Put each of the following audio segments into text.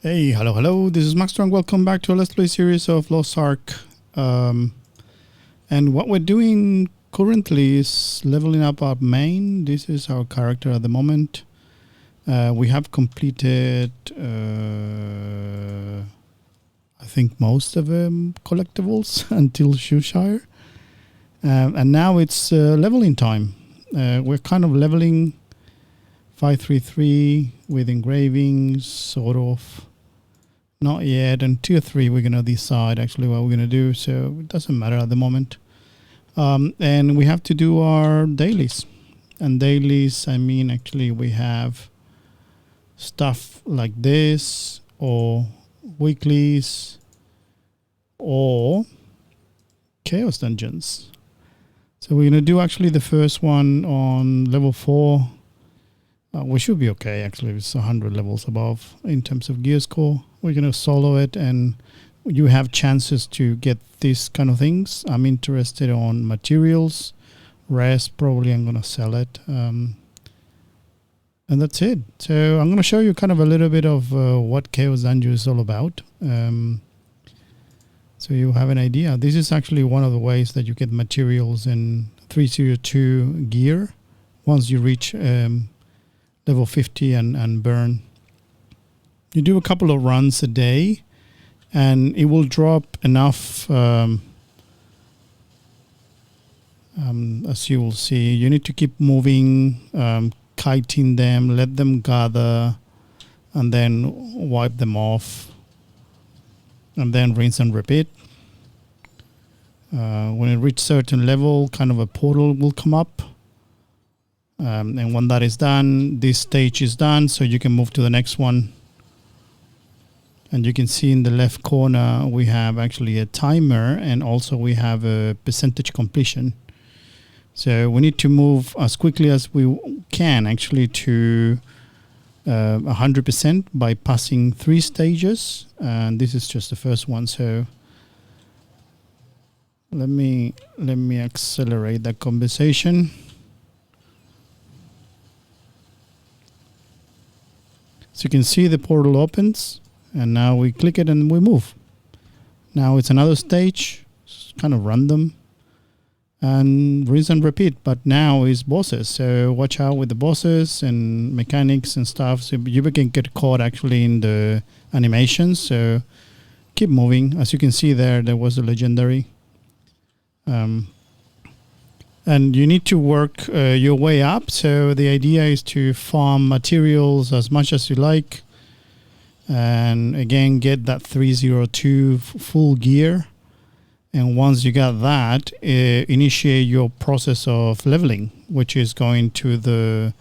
Hey, hello. This is Max Strong. Welcome back to a Let's Play series of Lost Ark. And what we're doing currently is leveling up our main. This is our character at the moment. We have completed, I think, most of them collectibles until Shoeshire. And now it's leveling time. We're kind of leveling 533 with engravings, sort of. Not yet, and tier 3 we're going to decide actually what we're going to do, so it doesn't matter at the moment. And we have to do our dailies. And dailies, I mean, actually we have stuff like this, or weeklies, or chaos dungeons. So we're going to do actually the first one on level 4. We should be okay actually, it's 100 levels above in terms of gear score. We're going to solo it and you have chances to get these kind of things. I'm interested on materials. Rest, probably I'm going to sell it. And that's it. So I'm going to show you kind of a little bit of what Chaos Dungeon is all about. So you have an idea. This is actually one of the ways that you get materials in 302 gear once you reach level 50 and burn. You do a couple of runs a day and it will drop enough, as you will see. You need to keep moving, kiting them, let them gather, and then wipe them off, and then rinse and repeat. When it reaches certain level, kind of a portal will come up. And when that is done, this stage is done, so you can move to the next one. And you can see in the left corner we have actually a timer, and also we have a percentage completion. So we need to move as quickly as we can actually to 100% by passing 3 stages, and this is just the first one. So let me accelerate that conversation. So you can see the portal opens, and now we click it and we move. Now it's another stage, it's kind of random, and rinse and repeat. But now is bosses, so watch out with the bosses and mechanics and stuff. So you can get caught actually in the animations. So keep moving. As you can see there was a legendary. And you need to work your way up. So the idea is to farm materials as much as you like. And again, get that 302 full gear. And once you got that, initiate your process of leveling, which is going to the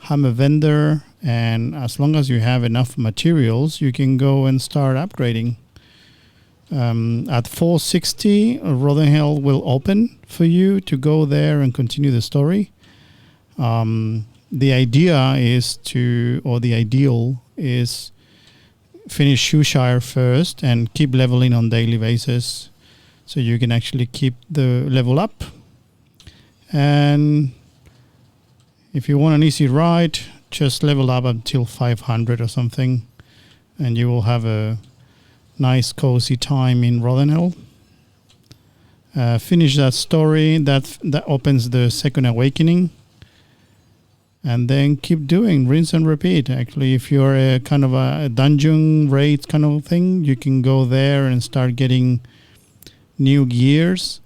hammer vendor. And as long as you have enough materials, you can go and start upgrading. At 460, Rothenhell will open for you to go there and continue the story. The idea is the ideal is finish Shoeshire first and keep leveling on daily basis, so you can actually keep the level up. And if you want an easy ride, just level up until 500 or something, and you will have a nice cozy time in Rothenhell. Finish that story. That opens the second awakening, and then keep doing rinse and repeat. Actually, if you're a kind of a dungeon raid kind of thing, you can go there and start getting new gears.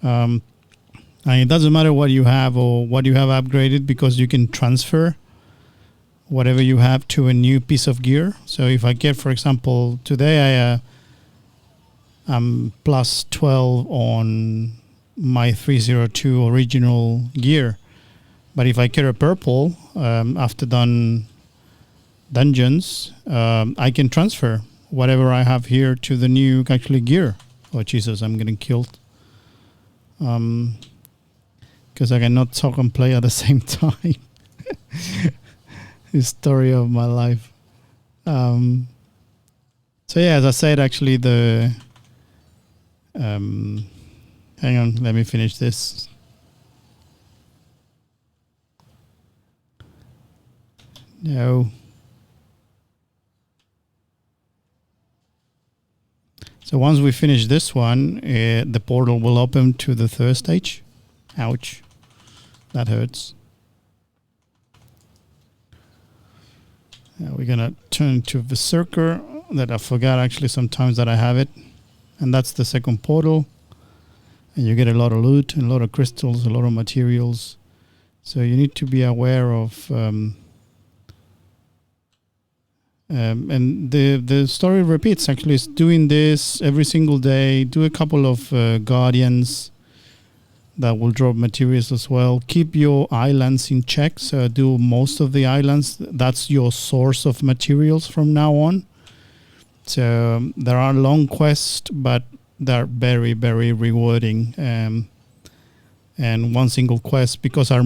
And it doesn't matter what you have or what you have upgraded, because you can transfer whatever you have to a new piece of gear. So if I get, for example, today I'm plus 12 on my 302 original gear. But if I get a purple after done dungeons, I can transfer whatever I have here to the new actually gear. Oh Jesus, I'm getting killed. Because I cannot talk and play at the same time. The story of my life. So yeah, as I said, actually hang on, let me finish this. No. So once we finish this one, the portal will open to the third stage. Ouch. That hurts. We're going to turn to Berserker. That I forgot actually sometimes that I have it. And that's the second portal. And you get a lot of loot, and a lot of crystals, a lot of materials. So you need to be aware of... and the story repeats actually. Is doing this every single day. Do a couple of guardians that will drop materials as well. Keep your islands in check. So do most of the islands. That's your source of materials from now on. So there are long quests, but they're very, very rewarding. And one single quest, because our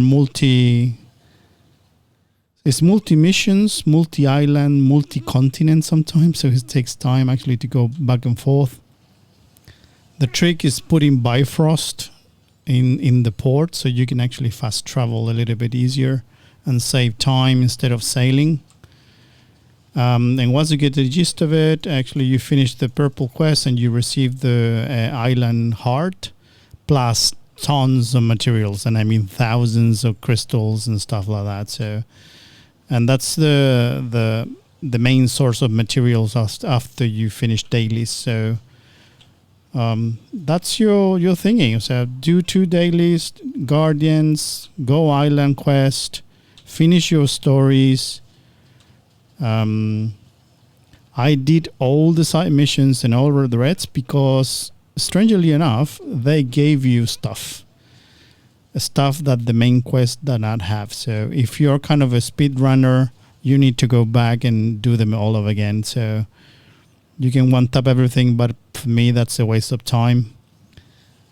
it's multi-missions, multi-island, multi-continent sometimes, so it takes time actually to go back and forth. The trick is putting Bifrost in the port, so you can actually fast travel a little bit easier and save time instead of sailing. And once you get the gist of it, actually you finish the purple quest and you receive the island heart, plus tons of materials, and I mean thousands of crystals and stuff like that. So... And that's the main source of materials after you finish dailies. So that's your thingy. So do 2 dailies, guardians, go island quest, finish your stories. I did all the side missions and all the reds because, strangely enough, they gave you stuff that the main quest does not have. So if you're kind of a speed runner, you need to go back and do them all over again. So you can one-tap everything, but for me, that's a waste of time.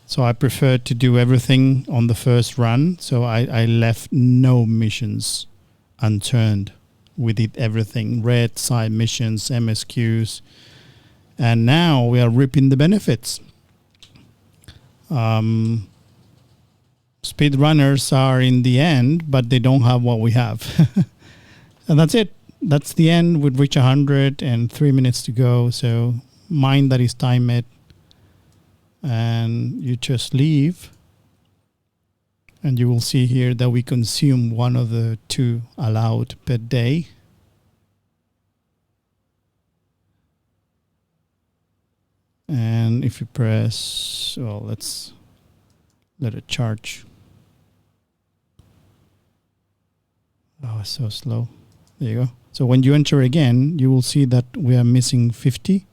So I prefer to do everything on the first run. So I left no missions unturned. We did everything, red side missions, MSQs, and now we are reaping the benefits. Speed runners are in the end, but they don't have what we have. And that's it. That's the end. We'd reach 100 and 3 minutes to go. So mind that is timed. And you just leave. And you will see here that we consume one of the 2 allowed per day. And if you press, well, let's let it charge. Oh, it's so slow. There you go. So when you enter again, you will see that we are missing 50.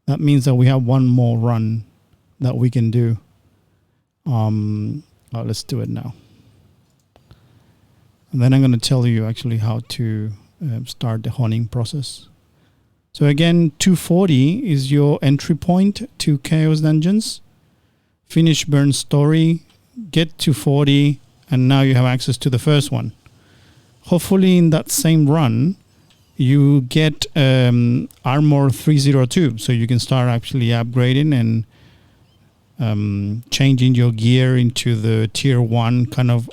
That means that we have one more run that we can do. Let's do it now. And then I'm going to tell you actually how to start the honing process. So again, 240 is your entry point to Chaos Dungeons. Finish Burn Story, get to 40, and now you have access to the first one. Hopefully in that same run, you get Armor 302, so you can start actually upgrading and changing your gear into the tier 1 kind of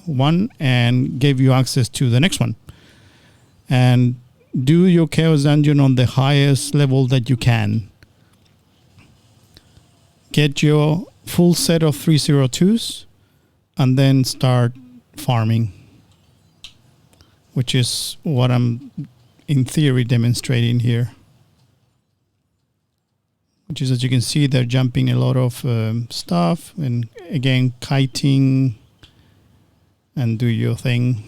one, and give you access to the next one. And do your Chaos Dungeon on the highest level that you can. Get your full set of 302s and then start farming, which is what I'm in theory demonstrating here. Which is, as you can see, they're jumping a lot of stuff, and again, kiting and do your thing.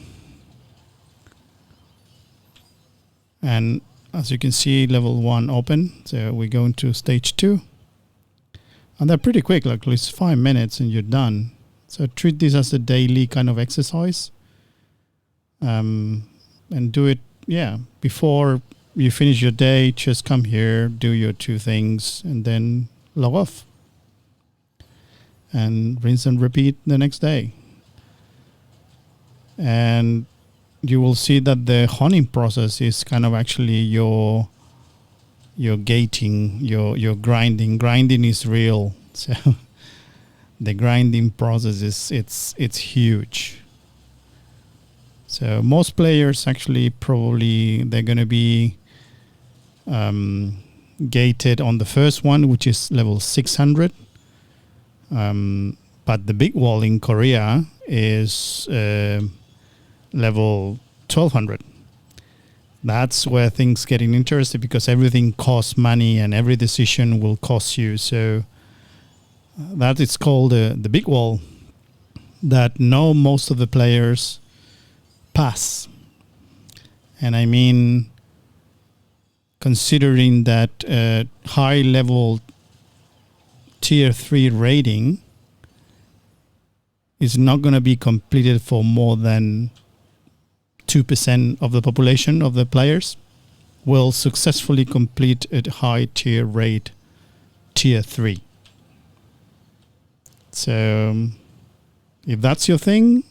And as you can see, level 1 open. So we go into stage 2. And they're pretty quick, like it's 5 minutes and you're done. So treat this as a daily kind of exercise. And do it, before you finish your day, just come here, do your 2 things, and then log off. And rinse and repeat the next day. And you will see that the honing process is kind of actually your gating, your grinding. Grinding is real. So the grinding process it's huge. So most players actually probably they're going to be gated on the first one, which is level 600. But the big wall in Korea is level 1200. That's where things getting interesting, because everything costs money and every decision will cost you. So that is called the big wall that most of the players pass. And I mean, considering that high level tier 3 rating is not going to be completed for more than 2% of the population of the players will successfully complete a high tier raid tier 3. So if that's your thing,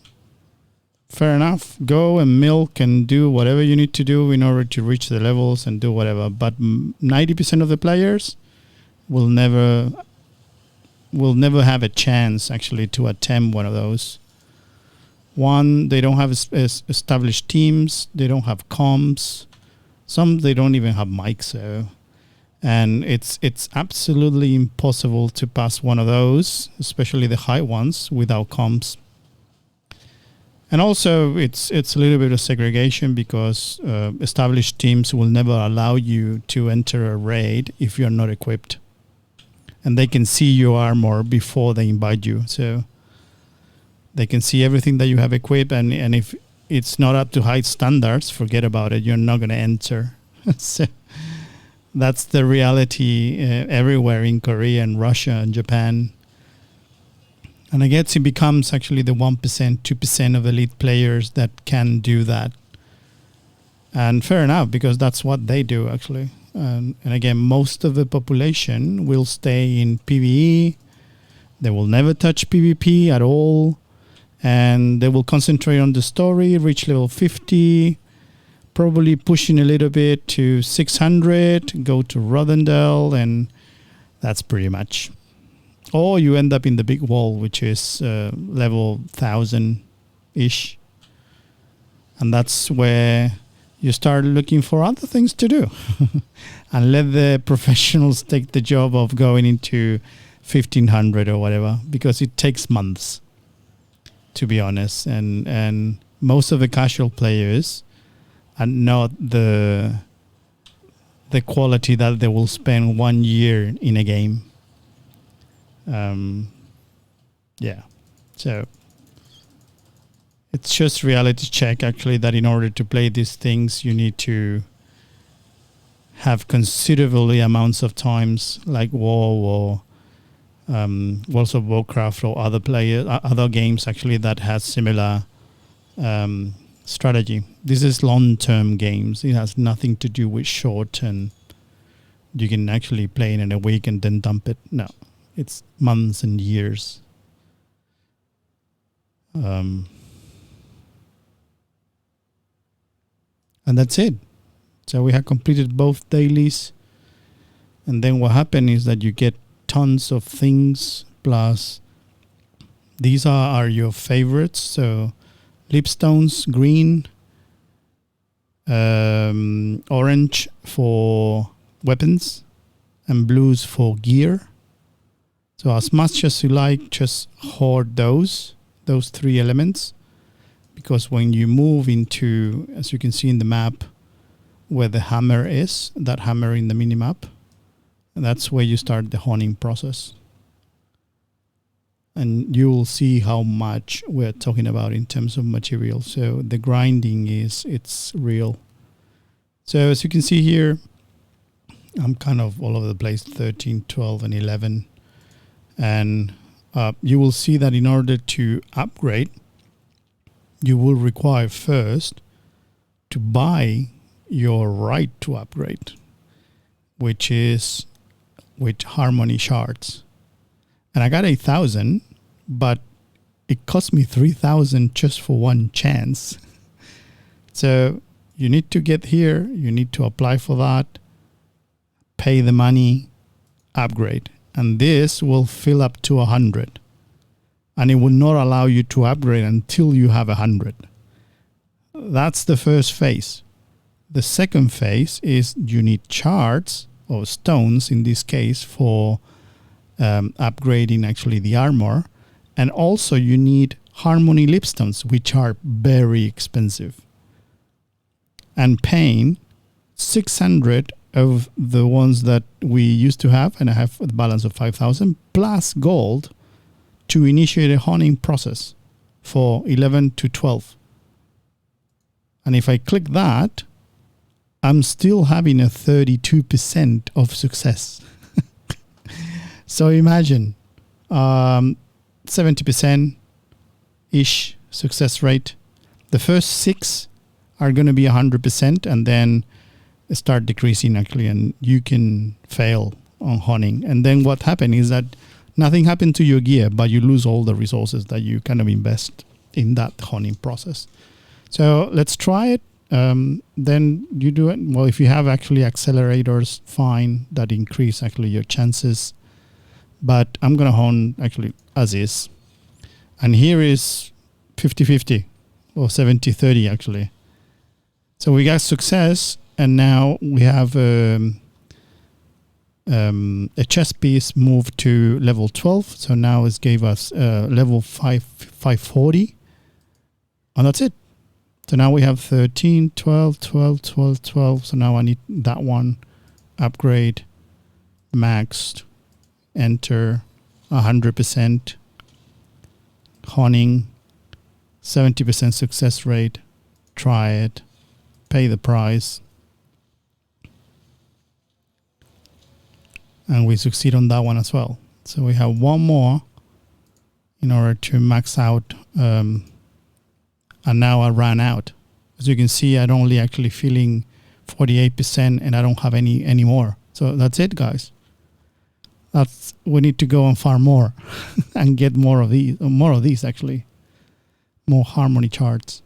fair enough. Go and milk and do whatever you need to do in order to reach the levels and do whatever. But 90% of the players will never have a chance actually to attempt one of those. One, they don't have established teams. They don't have comms. Some, they don't even have mics. So, and it's absolutely impossible to pass one of those, especially the high ones, without comms. And also, it's a little bit of segregation, because established teams will never allow you to enter a raid if you're not equipped. And they can see your armor before they invite you. So they can see everything that you have equipped. And if it's not up to high standards, forget about it. You're not going to enter. So that's the reality everywhere in Korea and Russia and Japan. And I guess it becomes actually the 1%, 2% of elite players that can do that. And fair enough, because that's what they do actually. And again, most of the population will stay in PvE. They will never touch PvP at all. And they will concentrate on the story, reach level 50, probably pushing a little bit to 600, go to Rodendale, and that's pretty much. Or you end up in the big wall, which is level 1000-ish. And that's where you start looking for other things to do. And let the professionals take the job of going into 1500 or whatever, because it takes months, to be honest. And most of the casual players are not the quality that they will spend 1 year in a game. Yeah, so it's just reality check actually, that in order to play these things you need to have considerably amounts of times, like WoW or World of Warcraft or other games actually that has similar strategy. This is long-term games. It has nothing to do with short, and you can actually play it in a week and then dump it. No. It's months and years. And that's it. So we have completed both dailies. And then what happened is that you get tons of things. Plus, these are your favorites. So lipstones, green, orange for weapons, and blues for gear. So as much as you like, just hoard those 3 elements, because when you move into, as you can see in the map, where the hammer is, that hammer in the minimap, that's where you start the honing process. And you will see how much we're talking about in terms of material. So the grinding it's real. So as you can see here, I'm kind of all over the place, 13, 12, and 11. And you will see that in order to upgrade, you will require first to buy your right to upgrade, which is with Harmony shards. And I got 8,000, but it cost me 3,000 just for one chance. So you need to get here, you need to apply for that, pay the money, upgrade. And this will fill up to 100. And it will not allow you to upgrade until you have 100. That's the first phase. The second phase is you need shards or stones in this case for upgrading actually the armor. And also you need harmony lipstones, which are very expensive, and paying 600 of the ones that we used to have, and I have a balance of 5,000 plus gold to initiate a honing process for 11 to 12. And if I click that, I'm still having a 32% of success. So imagine 70% ish success rate. The first 6 are going to be 100%, and then start decreasing actually, and you can fail on honing. And then what happened is that nothing happened to your gear, but you lose all the resources that you kind of invest in that honing process. So let's try it. Then you do it. Well, if you have actually accelerators, fine, that increase actually your chances. But I'm going to hone actually as is. And here is 50-50 or 70-30 actually. So we got success, and now we have a chest piece moved to level 12. So now it gave us level 540. And that's it. So now we have 13, 12, 12, 12, 12. So now I need that one. Upgrade. Maxed. Enter. 100%. Honing. 70% success rate. Try it. Pay the price. And we succeed on that one as well. So we have one more in order to max out. And now I ran out. As you can see, I'm only actually feeling 48%, and I don't have any more. So that's it, guys. We need to go and farm more and get more of these actually. More harmony charts.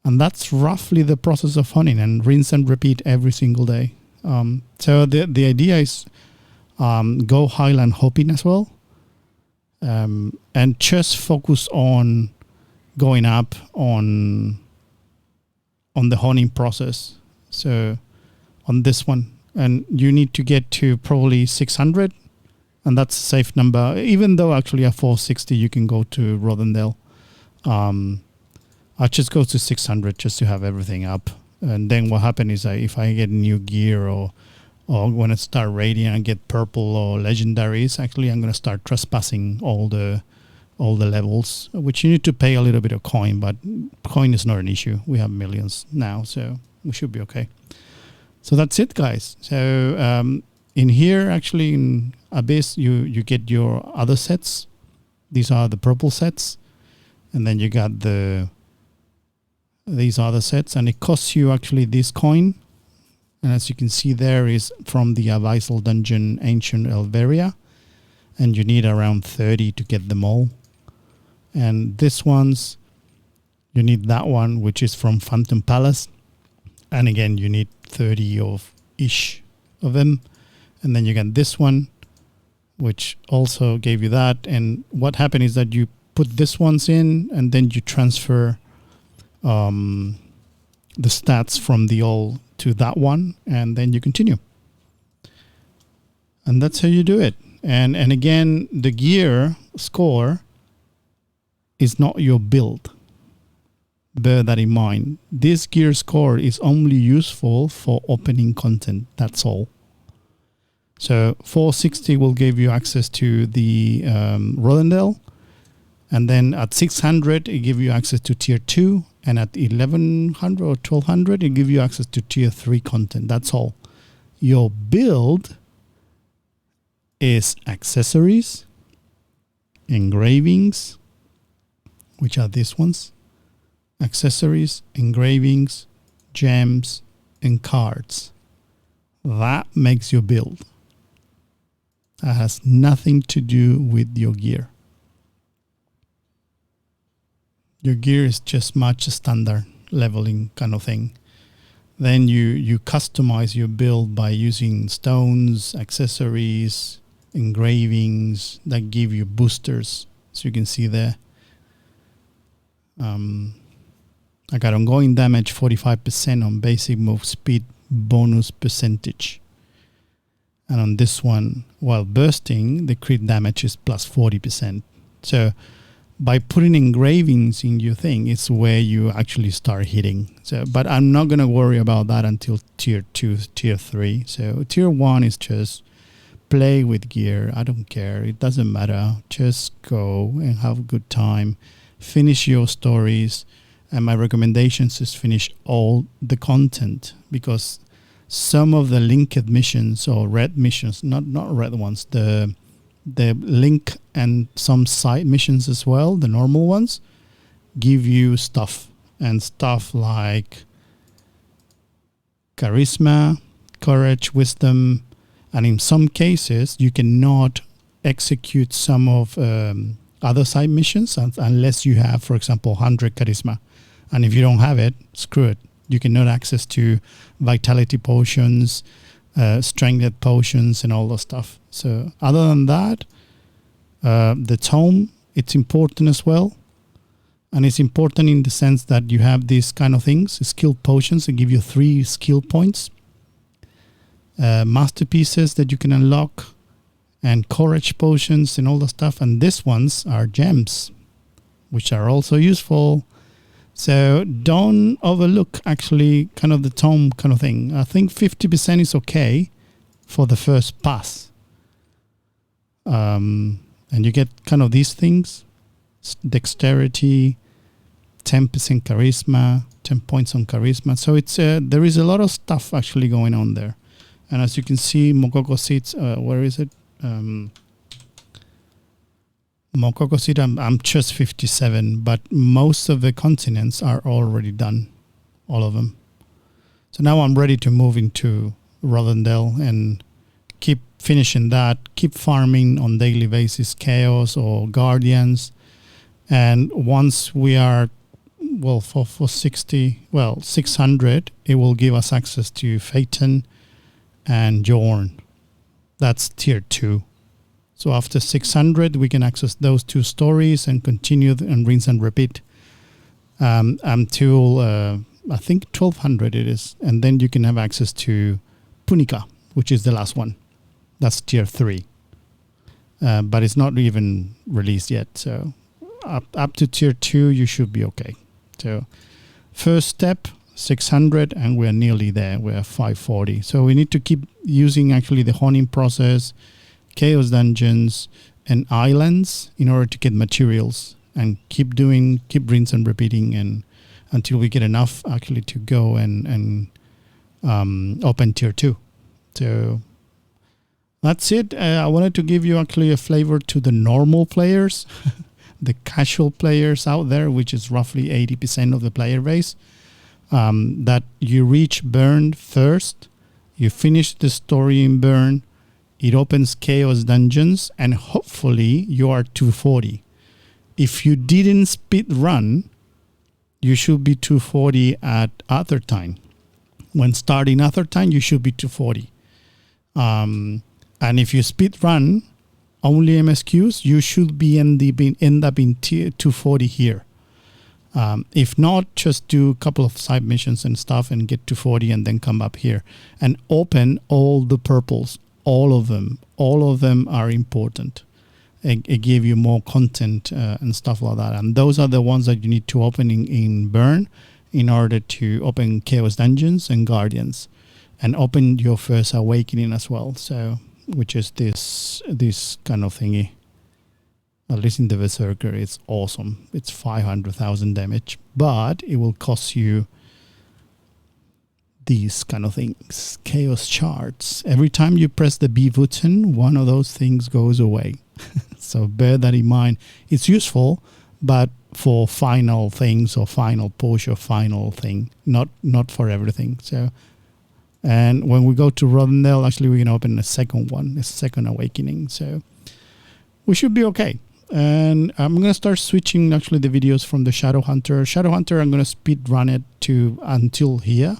And that's roughly the process of honing, and rinse and repeat every single day. So the idea is go highland hopping as well, and just focus on going up on the honing process. So on this one, and you need to get to probably 600, and that's a safe number. Even though actually at 460 you can go to Rodendale, I just go to 600 just to have everything up. And then what happens is if I get new gear or when I start raiding and get purple or legendaries, actually I'm going to start trespassing all the levels, which you need to pay a little bit of coin, but coin is not an issue. We have millions now, so we should be okay. So that's it, guys. So in here, actually in Abyss, you get your other sets. These are the purple sets, and then you got these other sets, and it costs you actually this coin. And as you can see, there is from the Abyssal Dungeon Ancient Elveria, and you need around 30 to get them all. And this one's, you need that one, which is from Phantom Palace, and again you need 30 of them. And then you get this one, which also gave you that. And what happened is that you put this ones in, and then you transfer the stats from the old to that one, and then you continue. And that's how you do it. And again, the gear score is not your build. Bear that in mind. This gear score is only useful for opening content. That's all. So 460 will give you access to the Rodendale. And then at 600, it gives you access to tier 2. And at 1100 or 1200, it gives you access to tier 3 content. That's all. Your build is accessories, engravings, which are these ones. Accessories, engravings, gems, and cards. That makes your build. That has nothing to do with your gear. Your gear is just much standard leveling kind of thing. Then you customize your build by using stones, accessories, engravings that give you boosters. So you can see there. I got ongoing damage 45% on basic move speed bonus percentage. And on this one, while bursting, the crit damage is plus 40%. So by putting engravings in your thing, it's where you actually start hitting. So, but I'm not going to worry about that until tier 2, tier 3. So tier 1 is just play with gear. I don't care. It doesn't matter. Just go and have a good time. Finish your stories. And my recommendations is finish all the content, because some of the linked missions or red missions, not red ones, the link and some side missions as well, the normal ones, give you stuff. And stuff like charisma, courage, wisdom. And in some cases, you cannot execute some of other side missions unless you have, for example, 100 charisma. And if you don't have it, screw it. You cannot access to vitality potions, strength potions, and all that stuff. So other than that, the tome, it's important as well. And it's important in the sense that you have these kind of things, skill potions that give you 3 skill points, masterpieces that you can unlock, and courage potions and all the stuff. And these ones are gems, which are also useful. So don't overlook actually kind of the tome kind of thing. I think 50% is okay for the first pass. And you get kind of these things: dexterity, 10% charisma, 10 points on charisma. So it's there is a lot of stuff actually going on there. And as you can see, Mokoko seeds, where is it? Mokoko seed, I'm just 57, but most of the continents are already done, all of them. So now I'm ready to move into Rosendale and keep finishing that, keep farming on daily basis, Chaos or Guardians. And once we are, well, for 600, it will give us access to Phaeton and Jorn. That's tier 2. So after 600, we can access those 2 stories and continue and rinse and repeat until I think 1200 it is. And then you can have access to Punica, which is the last one. That's tier 3. But it's not even released yet. So up to tier 2, you should be okay. So first step, 600, and we're nearly there. We're 540. So we need to keep using actually the honing process, Chaos Dungeons, and Islands in order to get materials, and keep rinse and repeating, and until we get enough actually to go and open tier 2. So that's it. I wanted to give you actually a flavor to the normal players, the casual players out there, which is roughly 80% of the player base, that you reach Burn first, you finish the story in Burn, it opens Chaos Dungeons, and hopefully you are 240. If you didn't speed run, you should be 240 at Othertime. When starting Othertime, you should be 240. And if you speed run only MSQs, you should be end up in 240 here. If not, just do a couple of side missions and stuff and get to 40 and then come up here and open all the purples. All of them are important. It give you more content and stuff like that. And those are the ones that you need to open in Burn in order to open Chaos Dungeons and Guardians, and open your first Awakening as well. So, which is this kind of thingy. At least in the Berserker, it's awesome. It's 500,000 damage, but it will cost you these kind of things. Chaos Shards. Every time you press the B button, one of those things goes away. So bear that in mind. It's useful, but for final things or final push or final thing, not for everything. So, and when we go to Rosendale, actually we're going to open a second one, a second Awakening. So we should be okay. And I'm going to start switching actually the videos from the Shadow Hunter. I'm going to speed run it to until here.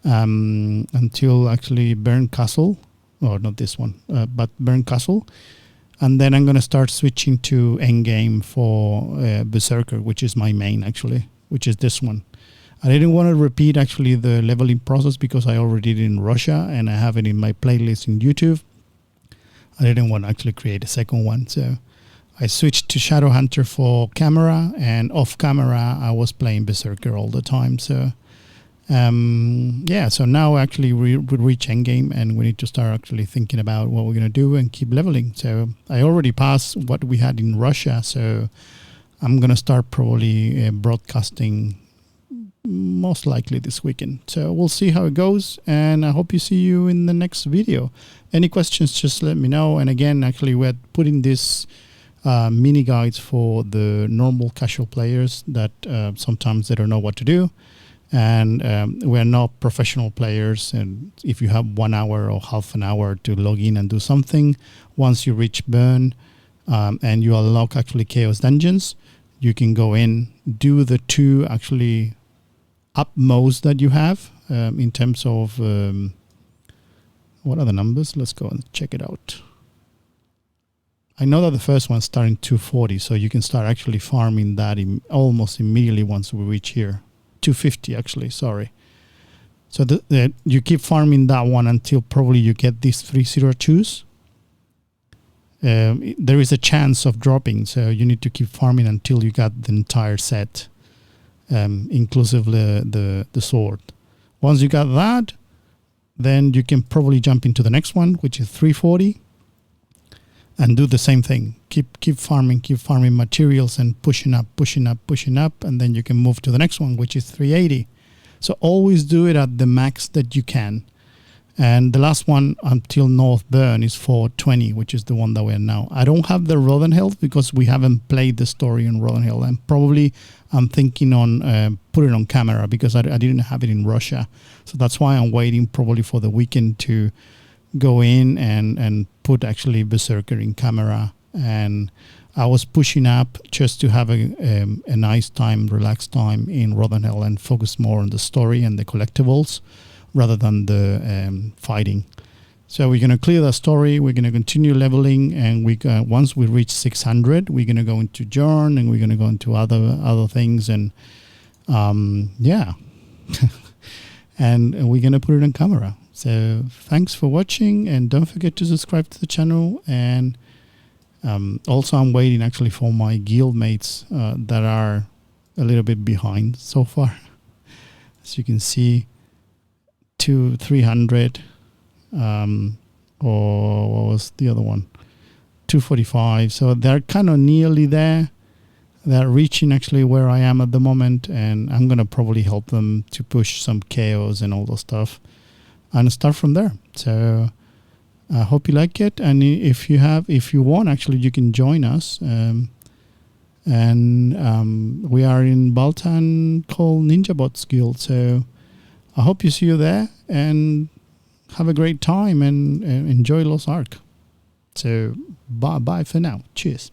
Until actually Burn Castle, or not this one, but Burn Castle. And then I'm going to start switching to Endgame for Berserker, which is my main actually, which is this one. I didn't want to repeat actually the leveling process because I already did it in Russia and I have it in my playlist in YouTube. I didn't want to actually create a second one. So I switched to Shadowhunter for camera, and off camera I was playing Berserker all the time. So yeah, so now actually we reach endgame and we need to start actually thinking about what we're going to do and keep leveling. So I already passed what we had in Russia, so I'm going to start probably broadcasting most likely this weekend. So we'll see how it goes, and I hope you see you in the next video. Any questions, just let me know. And again, actually we're putting this mini guides for the normal casual players that sometimes they don't know what to do. And we're not professional players, and if you have 1 hour or half an hour to log in and do something, once you reach burn and you unlock actually chaos dungeons, you can go in, do the 2 actually upmost that you have in terms of what are the numbers? Let's go and check it out. I know that the first one's starting 240, so you can start actually farming that almost immediately once we reach here. 250 actually, sorry. So you keep farming that one until probably you get these 302s. There is a chance of dropping, so you need to keep farming until you got the entire set, inclusive the sword. Once you got that, then you can probably jump into the next one, which is 340, and do the same thing. Keep farming materials and pushing up, and then you can move to the next one, which is 380. So always do it at the max that you can. And the last one until North Burn is 420, which is the one that we're now. I don't have the Rodenhill because we haven't played the story in Rodenhill, and probably I'm thinking on put it on camera because I didn't have it in Russia. So that's why I'm waiting probably for the weekend to go in and put actually Berserker in camera. And I was pushing up just to have a nice time, relaxed time in Rodenhill and focus more on the story and the collectibles rather than the fighting. So we're going to clear the story, we're going to continue leveling, and once we reach 600, we're going to go into Jorn, and we're going to go into other things, and yeah. and we're going to put it on camera. So thanks for watching, and don't forget to subscribe to the channel. And also I'm waiting actually for my guild mates that are a little bit behind so far. As you can see, 300 or what was the other one, 245. So they're kind of nearly there. They're reaching actually where I am at the moment, and I'm gonna probably help them to push some chaos and all the stuff and start from there. So I hope you like it, and if you want, actually you can join us, and we are in Baltan called Ninjabots Guild. So I hope you see you there, and have a great time, and enjoy Lost Ark. So bye for now. Cheers.